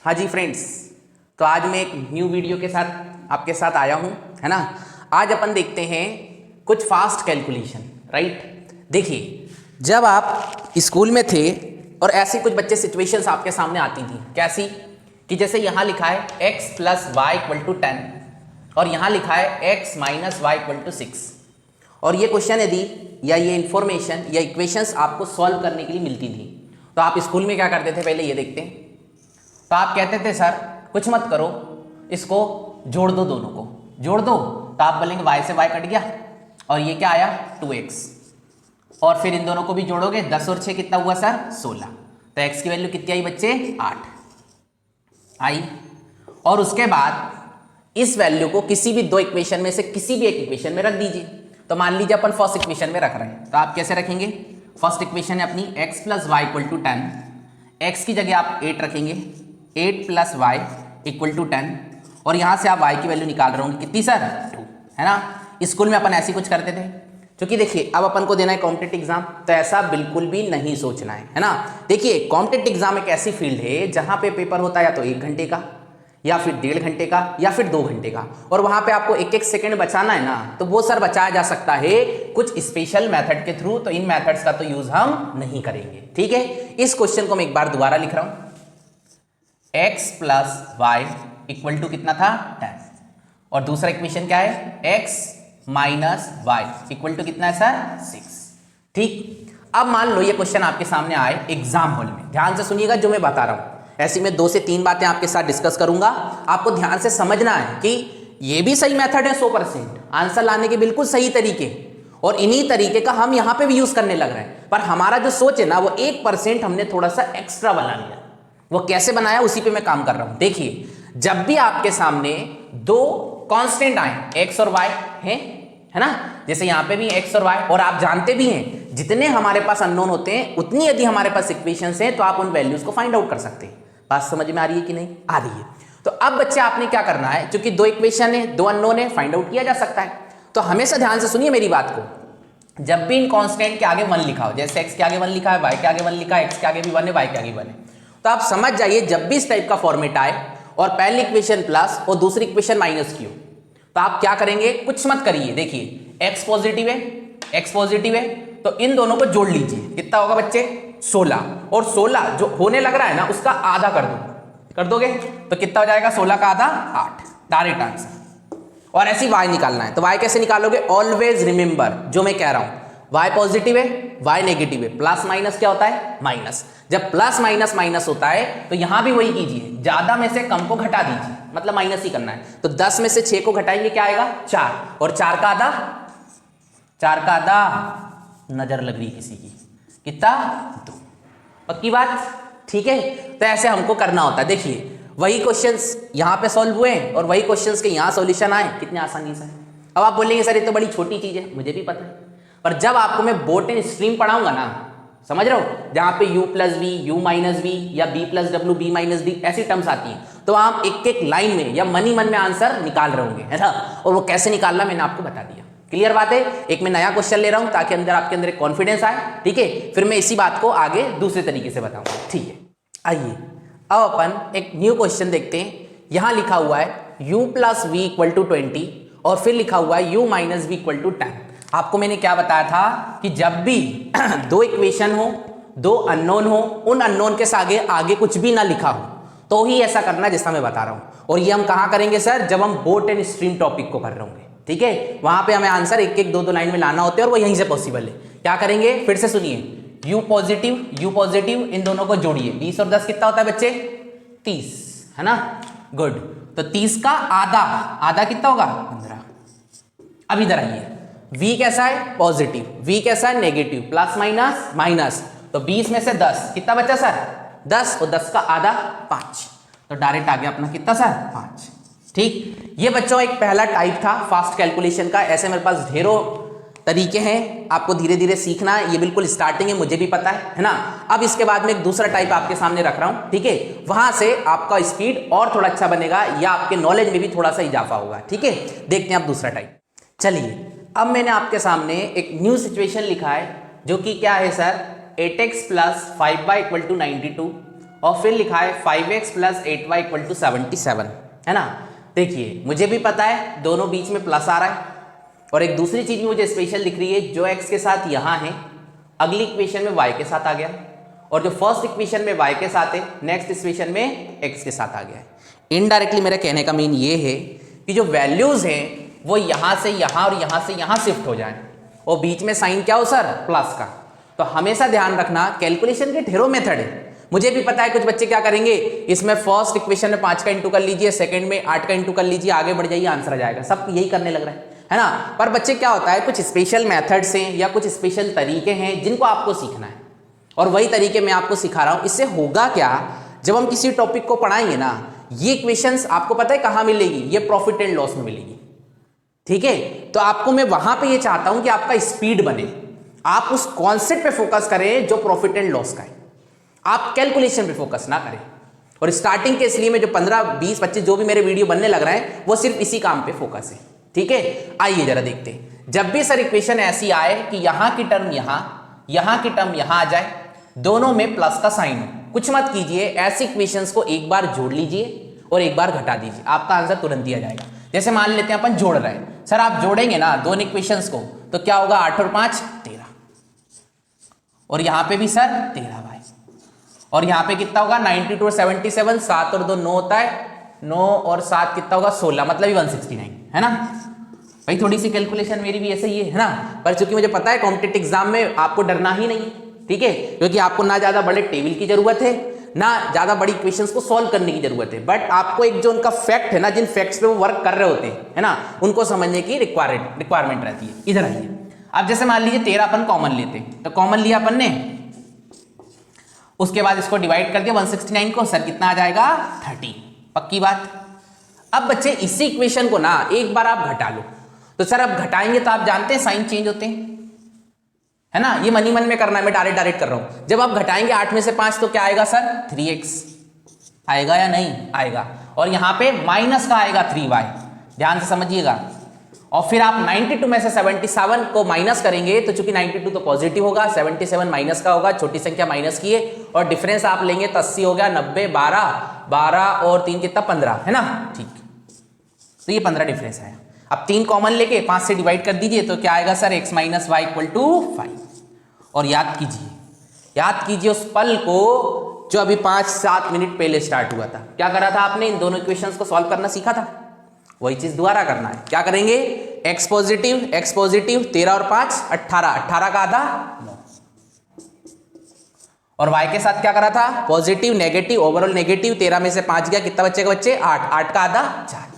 हाँ जी फ्रेंड्स, तो आज मैं एक न्यू वीडियो के साथ आपके साथ आया हूँ, है ना। आज अपन देखते हैं कुछ फास्ट कैलकुलेशन, राइट। देखिए, जब आप स्कूल में थे और ऐसी कुछ बच्चे सिचुएशंस आपके सामने आती थी, कैसी कि जैसे यहाँ लिखा है x + y = 10 और यहाँ लिखा है x - y = 6 और ये क्वेश्चन यदि या ये इंफॉर्मेशन या इक्वेशंस आपको सॉल्व करने के लिए मिलती थी तो आप स्कूल में क्या करते थे, पहले ये देखते हैं। तो आप कहते थे सर कुछ मत करो, इसको जोड़ दो, दोनों को जोड़ दो, तो आप बोलेंगे y से y कट गया और ये क्या आया 2x और फिर इन दोनों को भी जोड़ोगे, 10 और 6 कितना हुआ सर 16। तो x की वैल्यू कितनी आई बच्चे 8 आई। और उसके बाद इस वैल्यू को किसी भी दो इक्वेशन में से किसी भी एक इक्वेशन में रख दीजिए। तो मान लीजिए अपन फर्स्ट इक्वेशन में रख रहे हैं, तो आप कैसे रखेंगे, फर्स्ट इक्वेशन है अपनी x + y = 10, x की जगह आप 8 रखेंगे, 8 + y = 10 और यहाँ से आप y की वैल्यू निकाल रहे होंगे कितनी सर 2, है ना। स्कूल में अपन ऐसी कुछ करते थे, क्योंकि देखिए अब अपन को देना है कॉम्पिटिटिव एग्जाम, तो ऐसा बिल्कुल भी नहीं सोचना है ना। देखिए कॉम्पिटिटिव एग्जाम एक ऐसी फील्ड है जहाँ पे पेपर होता है या तो 1 घंटे का या फिर 1.5 घंटे का या फिर 2 घंटे का, और वहाँ पे आपको 1-1 सेकंड बचाना है ना, तो वो सर बचाया जा सकता है कुछ स्पेशल मेथड के थ्रू। तो इन मेथड्स का तो यूज हम नहीं करेंगे, ठीक है। इस क्वेश्चन को मैं एक बार दोबारा लिख रहा हूँ, x + y = कितना था 10 और दूसरा इक्वेशन क्या है x - y = कितना है सर 6, ठीक। अब मान लो ये क्वेश्चन आपके सामने आए एग्जाम हॉल में, ध्यान से सुनिएगा जो मैं बता रहा हूं। ऐसी मैं 2 से 3 बातें आपके साथ डिस्कस करूंगा, आपको ध्यान से समझना है कि ये भी सही मेथड है 100%, आंसर लाने के बिल्कुल सही तरीके, और इन्हीं तरीके का हम यहां पे भी यूज करने लग रहे हैं। पर हमारा जो सोच है ना वो 1% हमने थोड़ा सा एक्स्ट्रा बना लिया। वो कैसे बनाया उसी पे मैं काम कर रहा हूं। देखिए, जब भी आपके सामने दो कांस्टेंट आए x और y है ना, जैसे यहां पे भी x और y, और आप जानते भी हैं जितने हमारे पास अननोन होते हैं उतनी यदि हमारे पास इक्वेशंस हैं तो आप उन वैल्यूज को फाइंड आउट कर सकते हैं। बात समझ में आ रही है कि नहीं आ रही है। तो अब बच्चे आपने क्या करना है, क्योंकि 2 इक्वेशन है, 2 अननोन है, फाइंड आउट किया जा सकता है। तो हमेशा ध्यान से सुनिए मेरी बात को, जब भी इन कांस्टेंट के आगे 1 लिखा हो, जैसे x के आगे 1 लिखा है, y के आगे 1 लिखा है, x के आगे भी 1 है, y के आगे 1 है, तो आप समझ जाइए जब भी इस टाइप का फॉर्मेट आए और पहली इक्वेशन प्लस और दूसरी इक्वेशन माइनस की हो, तो आप क्या करेंगे, कुछ मत करिए। देखिए x पॉजिटिव है तो इन दोनों को जोड़ लीजिए, कितना होगा बच्चे 16, और 16 जो होने लग रहा है ना उसका आधा कर दोगे तो कितना हो जाएगा, 16 का आधा 8, डायरेक्ट आंसर। और ऐसी y निकालना है, तो y कैसे निकालोगे, ऑलवेज रिमेंबर जो मैं कह रहा हूं, y पॉजिटिव है, y नेगेटिव है, प्लस माइनस क्या होता है माइनस। जब प्लस माइनस माइनस होता है तो यहां भी वही कीजिए, ज्यादा में से कम को घटा दीजिए, मतलब माइनस ही करना है। तो 10 में से 6 को घटाएंगे क्या आएगा 4, और 4 का आधा नजर लग रही किसी की, कितना 2, पक्की बात, ठीक है। तो ऐसे हमको करना होता है। देखिए वही क्वेश्चंस यहां पे सॉल्व हुए और वही क्वेश्चंस के यहां सॉल्यूशन आए, कितने आसानी से। अब आप बोलेंगे सर ये तो बड़ी छोटी चीज है, मुझे भी पता है, पर जब आपको मैं बोटनी स्ट्रीम पढ़ाऊंगा ना, समझ रहे हो, जहां पे u + v, u - v या b + w, b - d ऐसी टर्म्स आती हैं, तो आप एक लाइन में या मन ही मन में आंसर निकाल रहे होंगे, है ना। और वो कैसे निकालना मैंने आपको बता दिया, क्लियर बात है। एक मैं नया क्वेश्चन ले रहा हूं ताकि आपके अंदर एक कॉन्फिडेंस आए, ठीक है। फिर मैं इसी बात को आगे दूसरे तरीके से बताऊंगा, ठीक है। आइए अब अपन एक न्यू क्वेश्चन देखते हैं। यहां लिखा हुआ है u + v = 20 और फिर लिखा हुआ है u - v = 10। आपको मैंने क्या बताया था कि जब भी 2 इक्वेशन हो, 2 अननोन हो, उन अननोन के आगे कुछ भी ना लिखा हो तो ही ऐसा करना जैसा मैं बता रहा हूं। और ये हम कहां करेंगे सर, जब हम बोट एंड स्ट्रीम टॉपिक को कर रहे होंगे, ठीक है। वहां पे हमें आंसर 1-1, 2-2 लाइन में लाना होता है और वो यहीं से पॉसिबल है। क्या करेंगे, फिर से सुनिए, u पॉजिटिव इन दोनों को जोड़िए, 20 और 10 कितना होता है बच्चे 30, है ना, गुड। तो 30 का आधा कितना होगा 15। अब इधर आइए, v कैसा है पॉजिटिव, v कैसा है नेगेटिव, प्लस माइनस, तो 20 में से 10 कितना बचा सर 10, और 10 का आधा 5, तो डायरेक्ट आ गया अपना कितना सर 5, ठीक। ये बच्चों एक पहला टाइप था फास्ट कैलकुलेशन का। ऐसे मेरे पास ढेरों तरीके हैं, आपको धीरे धीरे सीखना है, ये बिल्कुल स्टार्टिंग है, मुझे भी पता है ना। अब इसके बाद में एक दूसरा टाइप आपके सामने रख रहा हूं, ठीक है। वहां से आपका स्पीड और थोड़ा अच्छा बनेगा या आपके नॉलेज में भी थोड़ा सा इजाफा होगा, ठीक है। देखते हैं आप दूसरा टाइप। चलिए अब मैंने आपके सामने एक न्यू सिचुएशन लिखा है जो कि क्या है सर, 8x + 5y = 92 और फिर लिखा है 5x plus 8y equal to 77, है ना। देखिए मुझे भी पता है दोनों बीच में प्लस आ रहा है, और एक दूसरी चीज मुझे स्पेशल दिख रही है, जो x के साथ यहाँ है अगली इक्वेशन में y के साथ आ गया, और जो फर्स्ट इक्वेशन में y के साथ है नेक्स्ट इक्वेशन में x के साथ आ गया है। इनडायरेक्टली मेरा कहने का मीन ये है कि जो वैल्यूज हैं वो यहाँ से यहाँ और यहाँ से यहाँ शिफ्ट हो जाए, और बीच में साइन क्या हो सर, प्लस का। तो हमेशा ध्यान रखना कैलकुलेशन के ढेरों मेथड है। मुझे भी पता है कुछ बच्चे क्या करेंगे, इसमें फर्स्ट इक्वेशन में 5 का इंटू कर लीजिए, सेकंड में 8 का इंटू कर लीजिए, आगे बढ़ जाइए आंसर आ जाएगा, सब यही करने लग रहा है ना। पर बच्चे क्या होता है, कुछ स्पेशल मेथड्स हैं या कुछ स्पेशल तरीके हैं जिनको आपको सीखना है, और वही तरीके मैं आपको सिखा रहा हूं। इससे होगा क्या, जब हम किसी टॉपिक को पढ़ाएंगे ना, ये इक्वेशंस आपको पता है कहां मिलेगी, ये प्रॉफिट एंड लॉस में मिलेगी, ठीक है। तो आपको मैं वहां पे ये चाहता हूं कि आपका स्पीड बने, आप उस कॉन्सेप्ट पे फोकस करें जो प्रॉफिट एंड लॉस का है, आप कैलकुलेशन पे फोकस ना करें। और स्टार्टिंग के इसलिए में जो 15, 20, 25 जो भी मेरे वीडियो बनने लग रहे हैं वो सिर्फ इसी काम पे फोकस है, ठीक है। आइए जरा देखते हैं, जब भी सर इक्वेशन ऐसी आए कि यहां की टर्म यहां की टर्म यहां आ जाए, दोनों में प्लस का साइन हो, कुछ मत कीजिए, ऐसी इक्वेशंस को एक बार जोड़ लीजिए और एक बार घटा दीजिए, आपका आंसर तुरंत दिया जाएगा। जैसे मान लेते हैं अपन जोड़ रहे हैं, सर आप जोड़ेंगे ना दोनों इक्वेशंस को तो क्या होगा, 8 और 5 13, और यहां पे भी सर 13 भाई, और यहां पे कितना होगा 92 और 77, 7 और 2 9 होता है, 9 और 7 कितना होगा 16, मतलब 169, है ना भाई। थोड़ी सी कैलकुलेशन मेरी भी ऐसे ही है ना, पर चूंकि मुझे पता है कॉम्पिटिटिव एग्जाम में आपको डरना ही नहीं, ठीक है, क्योंकि आपको ना ज्यादा बड़े टेबल की जरूरत है, ना ज्यादा बड़ी इक्वेशंस को सॉल्व करने की जरूरत है, बट आपको एक जो उनका फैक्ट है ना, जिन फैक्ट्स पे वो वर्क कर रहे होते हैं, है ना, उनको समझने की रिक्वायरमेंट रहती है। इधर आइए, अब जैसे मान लीजिए 13 अपन कॉमन लेते हैं, तो कॉमन लिया अपन ने, उसके बाद इसको डिवाइड कर दिया 169 को, सर कितना आ जाएगा 30, पक्की बात। अब बच्चे इसी इक्वेशन को ना एक बार आप घटा लो, तो सर अब घटाएंगे तो आप जानते हैं साइन चेंज होते हैं, है ना, ये मनी मन में करना है, मैं डायरेक्ट कर रहा हूं। जब आप घटाएंगे 8 में से 5 तो क्या आएगा सर 3x आएगा या नहीं आएगा, और यहां पे माइनस का आएगा 3y, ध्यान से समझिएगा। और फिर आप 92 में से 77 को माइनस करेंगे, तो चूंकि 92 तो पॉजिटिव होगा, 77 माइनस का होगा, छोटी संख्या माइनस की है, और डिफरेंस आप लेंगे तो 80 हो गया, 90 12 और 3 कितना 15, है ना, ठीक। तो ये 15 डिफरेंस है। अब 3 कॉमन लेके 5 से डिवाइड कर दीजिए, तो क्या आएगा sir x minus y equal to 5। और याद कीजिए उस पल को जो अभी 5-7 मिनट पहले स्टार्ट हुआ था। क्या करा था आपने, इन दोनों इक्वेशंस को सॉल्व करना सीखा था, वही चीज दोबारा करना है। क्या करेंगे, x पॉजिटिव 13 और 5 18 का आधा 9, और y के साथ क्या करा था, पॉजिटिव नेगेटिव ओवरऑल नेगेटिव, 13 में से 5 गया, कितना बच्चे का बच्चे 8 का आधा 4।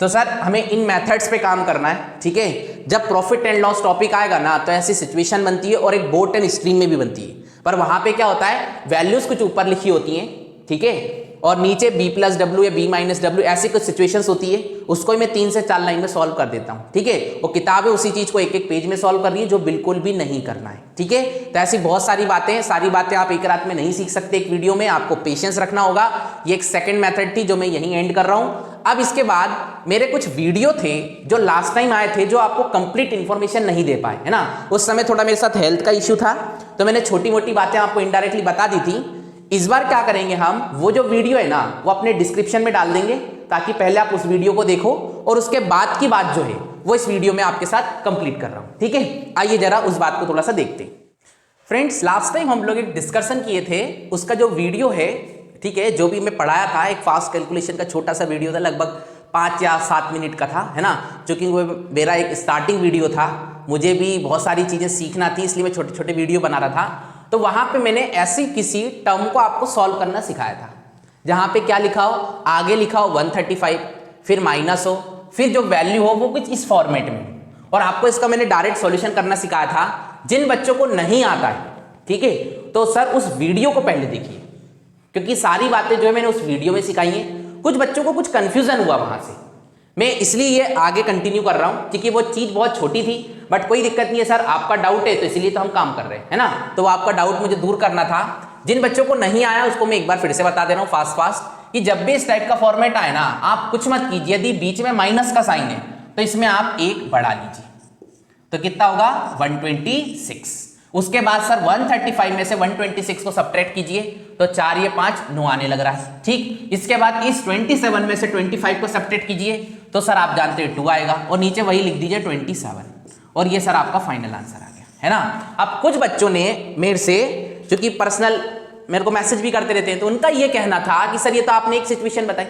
तो सर हमें इन मेथड्स पे काम करना है, ठीक है। जब प्रॉफिट एंड लॉस टॉपिक आएगा ना, तो ऐसी सिचुएशन बनती है, और एक बोट एंड स्ट्रीम में भी बनती है, पर वहां पे क्या होता है, वैल्यूज कुछ ऊपर लिखी होती हैं, ठीक है, और नीचे b+w या b-w ऐसी कुछ सिचुएशंस होती है, उसको मैं 3 से 4 लाइन में सॉल्व कर देता हूं, ठीक है। वो किताबें उसी चीज को एक पेज में सॉल्व कर रही है, जो बिल्कुल भी नहीं करना है, ठीक है। तो ऐसी बहुत सारी बातें आप एक रात में नहीं सीख सकते, एक वीडियो में आपको पेशेंस रखना होगा। ये एक सेकंड मेथड थी जो मैं यहीं एंड कर रहा हूं। अब इसके बाद मेरे कुछ वीडियो थे जो लास्ट टाइम आए थे, जो आपको कंप्लीट इंफॉर्मेशन नहीं दे पाए, है ना। उस समय थोड़ा मेरे साथ हेल्थ का इश्यू था, तो मैंने छोटी मोटी बातें आपको इनडायरेक्टली बता दी थी। इस बार क्या करेंगे, हम वो जो वीडियो है ना वो अपने डिस्क्रिप्शन में डाल देंगे, ताकि पहले आप उस वीडियो को देखो, और उसके बाद की बात जो है वो इस वीडियो में आपके साथ कंप्लीट कर रहा हूं, ठीक है। आइए जरा उस बात को थोड़ा सा देखते हैं। फ्रेंड्स, लास्ट टाइम हम लोग एक डिस्कशन किए थे, उसका जो वीडियो है, ठीक है, जो भी मैं पढ़ाया था, एक फास्ट कैलकुलेशन का छोटा सा वीडियो था, लगभग 5 या 7 मिनट का था, है ना, क्योंकि वो मेरा एक स्टार्टिंग वीडियो था, मुझे भी बहुत सारी चीजें सीखना थी, इसलिए मैं छोटे छोटे वीडियो बना रहा था। तो वहां पे मैंने ऐसी किसी टर्म को आपको सॉल्व करना सिखाया था, जहां पे क्या लिखा हो, आगे लिखा हो 135, फिर माइनस हो, फिर जो वैल्यू हो वो कुछ इस फॉर्मेट में, और आपको इसका मैंने डायरेक्ट सॉल्यूशन करना सिखाया था। जिन बच्चों को नहीं आता है, ठीक है, तो सर उस वीडियो को पहले देखिए, क्योंकि सारी बातें जो है मैंने उस वीडियो में सिखाई हैं। कुछ बच्चों को कुछ कंफ्यूजन हुआ वहां से, मैं इसलिए ये आगे कंटिन्यू कर रहा हूं, क्योंकि वो चीज बहुत छोटी थी, बट कोई दिक्कत नहीं है सर, आपका डाउट है तो इसलिए तो हम काम कर रहे हैं, है ना। तो वो आपका डाउट मुझे दूर करना था। जिन बच्चों को नहीं आया उसको मैं एक बार फिर से बता दे रहा हूं फास्ट, कि जब भी इस टाइप का फॉर्मेट आए ना, आप कुछ मत कीजिए, यदि बीच में माइनस का साइन है तो इसमें आप 1 बढ़ा लीजिए, तो कितना होगा 126। उसके बाद सर 135 में से 126 को सब्ट्रैक्ट कीजिए तो 4 ये 5 9 आने लग रहा है, ठीक। इसके बाद इस 27 में से 25 को सब्ट्रैक्ट कीजिए तो सर आप जानते हैं 2 आएगा और नीचे वही लिख दीजिए 27 और ये सर आपका फाइनल आंसर आ गया, है ना। अब कुछ बच्चों ने मेरे से, क्योंकि पर्सनल मेरे को मैसेज भी करते रहते हैं, तो उनका ये कहना था कि सर ये तो आपने एक सिचुएशन बताई,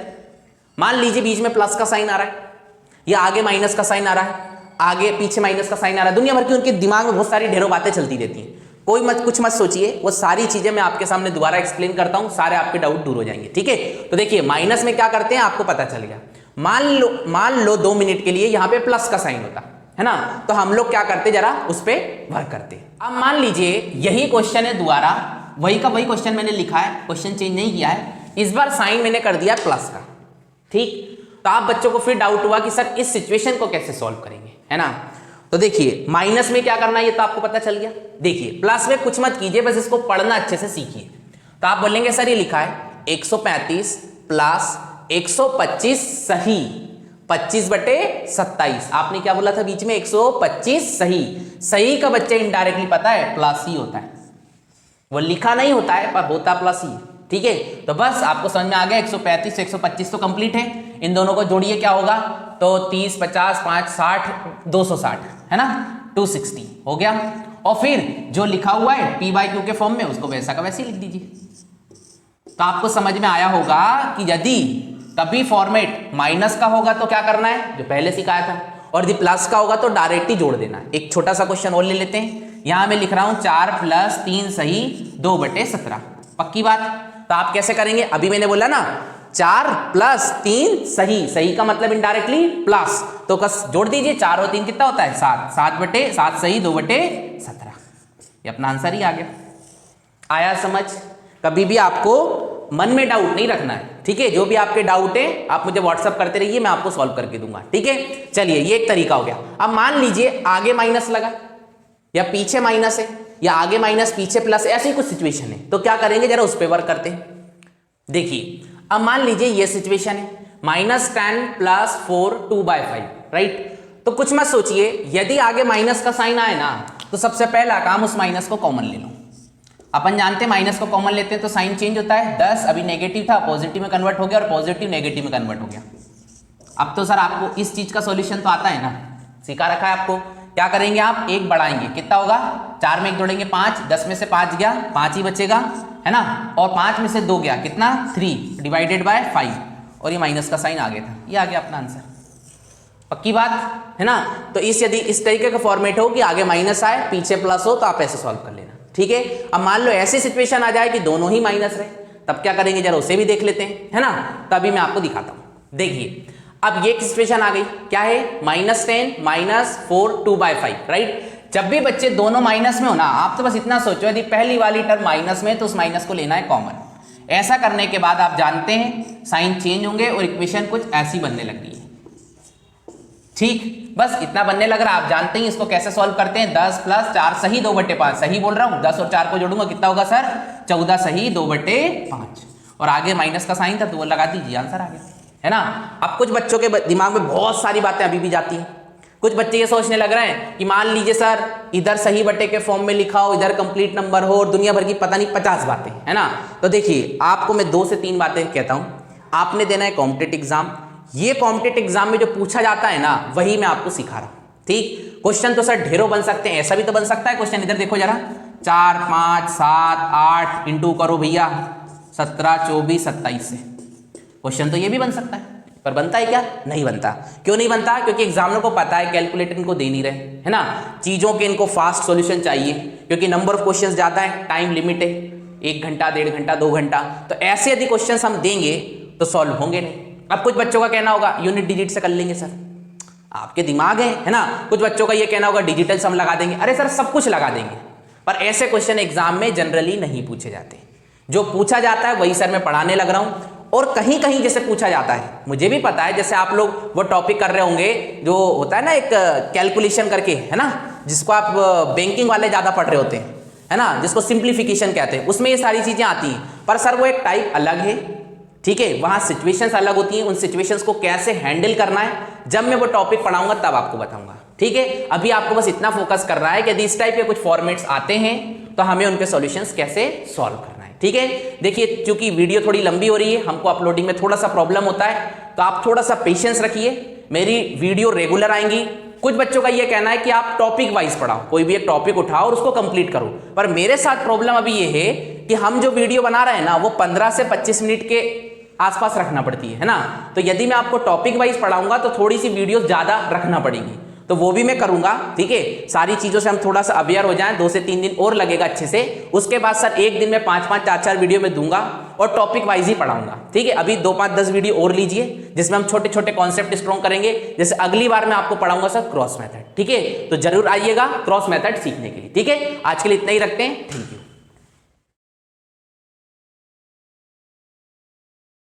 मान लीजिए बीच में प्लस का साइन आ रहा है या आगे माइनस का साइन आ रहा है, आगे पीछे माइनस का साइन आ रहा है, दुनिया भर की उनके दिमाग में बहुत सारी ढेरों बातें चलती रहती हैं। कोई मत कुछ मत सोचिए, वो सारी चीजें मैं आपके सामने दोबारा एक्सप्लेन करता हूं, सारे आपके डाउट दूर हो जाएंगे, ठीक है। तो देखिए माइनस में क्या करते हैं आपको पता चलेगा। मान लो 2 मिनट के लिए यहाँ पे प्लस का साइन होता है ना, तो हम लोग क्या करते जरा उस पर वर्क करते। अब मान लीजिए यही क्वेश्चन है दोबारा, वही का वही क्वेश्चन मैंने लिखा है, क्वेश्चन चेंज नहीं किया है, इस बार साइन मैंने कर दिया प्लस का, ठीक। तो आप बच्चों को फिर डाउट हुआ कि सर इस सिचुएशन को कैसे सॉल्व करेंगे, है ना। तो देखिए माइनस में क्या करना है ये तो आपको पता चल गया। देखिए प्लस में कुछ मत कीजिए, बस इसको पढ़ना अच्छे से सीखिए। तो आप बोलेंगे सर ये लिखा है 135 प्लस 125 सही 25/27। आपने क्या बोला था बीच में 125 सही, सही का बच्चे इनडायरेक्टली पता है प्लस ही होता है, वो लिखा नहीं होता है पर होता प्लस ही, ठीक है। तो बस आपको समझ में आ गया 135 125 तो कंप्लीट है, इन दोनों को जोड़िए क्या होगा, तो 30 50 5 60 260 है ना, 260 हो गया। और फिर जो लिखा हुआ है p/q के फॉर्म में उसको वैसा का वैसे ही लिख दीजिए। तो आपको समझ में आया होगा कि यदि कभी फॉर्मेट माइनस का होगा तो क्या करना है जो पहले सिखाया था, और यदि प्लस का होगा तो डायरेक्ट ही जोड़ देना है। एक छोटा सा क्वेश्चन और ले लेते हैं, यहां मैं लिख रहा हूं 4 + 3 सही 2/17, पक्की बात। तो आप कैसे करेंगे, अभी मैंने बोला ना 4 + 3 सही, सही का मतलब इनडायरेक्टली प्लस, तो बस जोड़ दीजिए 4 और 3 कितना होता है 7, 7/7 सही 2/17, ये अपना आंसर ही आ गया। आया समझ। कभी भी आपको मन में डाउट नहीं रखना है, ठीक है। जो भी आपके डाउट है आप मुझे व्हाट्सअप करते रहिए, मैं आपको सॉल्व करके दूंगा, ठीक है। चलिए ये एक तरीका हो गया। अब मान लीजिए आगे माइनस लगा या पीछे माइनस है या आगे माइनस पीछे प्लस, ऐसी कुछ सिचुएशन है, तो क्या करेंगे जरा उस पर वर्क करते हैं। देखिए अब मान लीजिए ये सिचुएशन है -10 + 4 2/5, राइट। तो कुछ मत सोचिए, यदि आगे माइनस का साइन आए ना तो सबसे पहला काम उस माइनस को कॉमन ले लो। अपन जानते हैं माइनस को कॉमन लेते हैं तो साइन चेंज होता है, 10 अभी नेगेटिव था पॉजिटिव में कन्वर्ट हो गया और पॉजिटिव नेगेटिव में कन्वर्ट हो गया। अब तो सर आपको इस चीज का सॉल्यूशन तो आता है ना, सिखा रखा है आपको। क्या करेंगे आप, एक बढ़ाएंगे, कितना होगा 4 में 1 जोड़ेंगे 5, 10 में से 5 गया 5 ही बचेगा, है ना, और 5 में से 2 गया कितना 3 / 5, और ये माइनस का साइन आ गया था, ये आ गया अपना आंसर, पक्की बात है ना। तो यदि इस तरीके का फॉर्मेट हो कि आगे माइनस आए पीछे प्लस हो तो आप ऐसे सॉल्व कर लेना, ठीक है। अब मान लो ऐसी सिचुएशन आ जाए कि दोनों ही माइनस रहे, तब क्या करेंगे जरा उसे भी देख लेते हैं, है ना। तभी मैं आपको दिखाता हूं। देखिए अब ये सिचुएशन आ गई, क्या है -10 - 4 2/5, राइट। जब भी बच्चे दोनों माइनस में हो ना, आप तो बस इतना सोचो यदि पहली वाली टर्म माइनस में तो उस माइनस को लेना है कॉमन। ऐसा करने के बाद आप जानते हैं साइन चेंज होंगे और इक्वेशन कुछ ऐसी बनने लग रही है, ठीक। बस इतना बनने लग रहा है, आप जानते हैं इसको कैसे सॉल्व करते हैं। 10 + 4 सही 2/5, सही बोल रहा हूं, 10 और 4 को जोड़ूंगा कितना होगा सर 14 सही 2/5, और आगे माइनस का साइन था तो वो लगा दीजिए, आंसर आ गया, है ना। अब कुछ बच्चों के दिमाग में बहुत सारी बातें अभी भी जाती हैं। कुछ बच्चे ये सोचने लग रहे हैं कि मान लीजिए सर इधर सही बटे के फॉर्म में लिखा हो, इधर कंप्लीट नंबर हो, और दुनिया भर की पता नहीं 50 बातें, है ना। तो देखिए आपको मैं 2 से 3 बातें कहता हूं। आपने देना है कॉम्पिटिटिव एग्जाम, ये कॉम्पिटिटिव एग्जाम में जो पूछा जाता है ना वही मैं आपको सिखा रहा हूं, ठीक। क्वेश्चन तो सर ढेरों बन सकते हैं, ऐसा भी तो बन सकता है क्वेश्चन, इधर देखो जरा 4 5 7 8 इंटू करो भैया 17 24 27 से, क्वेश्चन तो ये भी बन सकता है, पर बनता है क्या, नहीं बनता। क्यों नहीं बनता, क्योंकि एग्जामिनर को पता है कैलकुलेटर इनको दे नहीं रहे, है ना, चीजों के इनको फास्ट सॉल्यूशन चाहिए, क्योंकि नंबर ऑफ क्वेश्चंस ज्यादा है, टाइम लिमिट है, 1 घंटा 1.5 घंटा 2 घंटा, तो ऐसे यदि क्वेश्चंस हम देंगे तो सॉल्व होंगे नहीं। अब कुछ बच्चों का कहना होगा यूनिट डिजिट से कर लेंगे सर, आपके दिमाग है ना। कुछ बच्चों का ये कहना होगा डिजिटल सम लगा देंगे, अरे सर सब कुछ लगा देंगे, पर ऐसे क्वेश्चन एग्जाम में जनरली नहीं पूछे जाते। जो पूछा जाता है वही सर मैं पढ़ाने लग रहा हूं, और कहीं कहीं जैसे पूछा जाता है, मुझे भी पता है, जैसे आप लोग वो टॉपिक कर रहे होंगे जो होता है ना एक कैलकुलेशन करके, है ना, जिसको आप बैंकिंग वाले ज्यादा पढ़ रहे होते हैं, है ना, जिसको सिंप्लीफिकेशन कहते हैं, उसमें ये सारी चीजें आती हैं, पर सर वो एक टाइप अलग है, ठीक है। वहां सिचुएशंस अलग होती हैं, उन सिचुएशंस को कैसे हैंडल करना है जब मैं वो टॉपिक पढ़ाऊंगा तब आपको बताऊंगा। ठीक है, अभी आपको बस इतना फोकस करना है कि यदि इस टाइप के कुछ फॉर्मेट्स आते हैं तो हमें उनके सॉल्यूशंस कैसे सॉल्व करना है। ठीक है, देखिए क्योंकि वीडियो थोड़ी लंबी हो रही है, हमको अपलोडिंग में थोड़ा सा प्रॉब्लम होता है, तो आप थोड़ा सा पेशेंस रखिए। मेरी वीडियो रेगुलर आएंगी। कुछ बच्चों का ये कहना है कि आप टॉपिक वाइज पढ़ाओ, कोई भी एक टॉपिक उठाओ और उसको कंप्लीट करो, पर मेरे साथ प्रॉब्लम अभी ये है कि हम जो वीडियो बना रहे हैं ना वो 15 से 25 मिनट के आसपास रखना पड़ती है ना। तो यदि मैं आपको टॉपिक वाइज पढ़ाऊंगा तो थोड़ी सी वीडियो ज्यादा रखना पड़ेगी, तो वो भी मैं करूंगा। ठीक है, सारी चीजों से हम थोड़ा सा अवेयर हो जाएं, 2 से 3 दिन और लगेगा अच्छे से। उसके बाद सर एक दिन में 5-5, 4-4 वीडियो में दूंगा और टॉपिक वाइज ही पढ़ाऊंगा। ठीक है, अभी 2, 5, 10 वीडियो और लीजिए जिसमें हम छोटे छोटे कॉन्सेप्ट स्ट्रॉन्ग करेंगे। जैसे अगली बार मैं आपको पढ़ाऊंगा सर क्रॉस मेथड। ठीक है, तो जरूर आइएगा क्रॉस मेथड सीखने के लिए। ठीक है, आज के लिए इतना ही रखते हैं। Thank you.